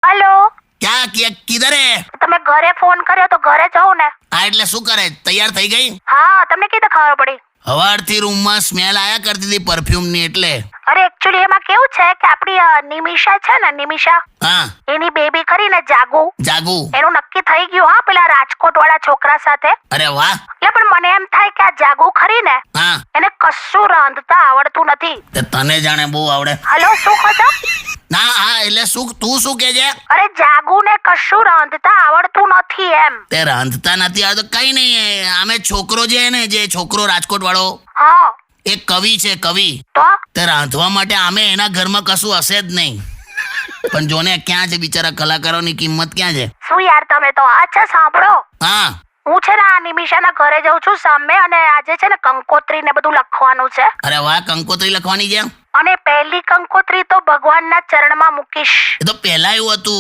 Hello किधर है? તમે ઘરે ફોન કર્યો તો ઘરે જાઉં ને? આ એટલે શું કરે? તૈયાર થઈ ગઈ? હા, તમને કીધું ખબર પડી? હવારથી રૂમમાં સ્મેલ આયા કરતી હતી પરફ્યુમની એટલે. અરે એકચ્યુઅલી એમાં કેવું છે કે આપણી નિમિષા છે ને, નિમિષા, હા, એની બેબી ખરી ને જાગુ, જાગુ. એનું નક્કી થઈ ગયું હા પેલા રાજકોટ વાળા છોકરા સાથે. અરે વાહ. એટલે પણ મને એમ થાય કે આ જાગુ ખરી ને, હા, એને કશું રાંધતા આવડતું નથી. તે તને જાણે બહુ આવડે. હલો, શું કહો છો? ના, હા એટલે શું તું શું કે છે? અરે જાગુ ને કશું રાંધતા આવડતું નથી એમ. તે રાંધતા નથી આવડતું કઈ નહીં. આમે છોકરો જે ને, જે છોકરો રાજકોટ વાળો, હા એ કવિ છે, કવિ. તો તે રાંધવા માટે આમે એના ઘરમાં કશું હશે જ નહીં. પણ જોને ક્યાં છે બિચારા કલાકારોની કિંમત ક્યાં છે? શું યાર તમે તો. અચ્છા સાંભળો, હા, હું છે ને આ નિમિષાના ઘરે જઉં છું સામે, અને આજે છે ને કંકોત્રી ને બધું લખવાનું છે. અરે વાહ, કંકોત્રી લખવાની છે. અને પહેલી કંકોત્રી તો ભગવાનના ચરણમાં મૂકીશ. એ તો પહેલા એવું હતું.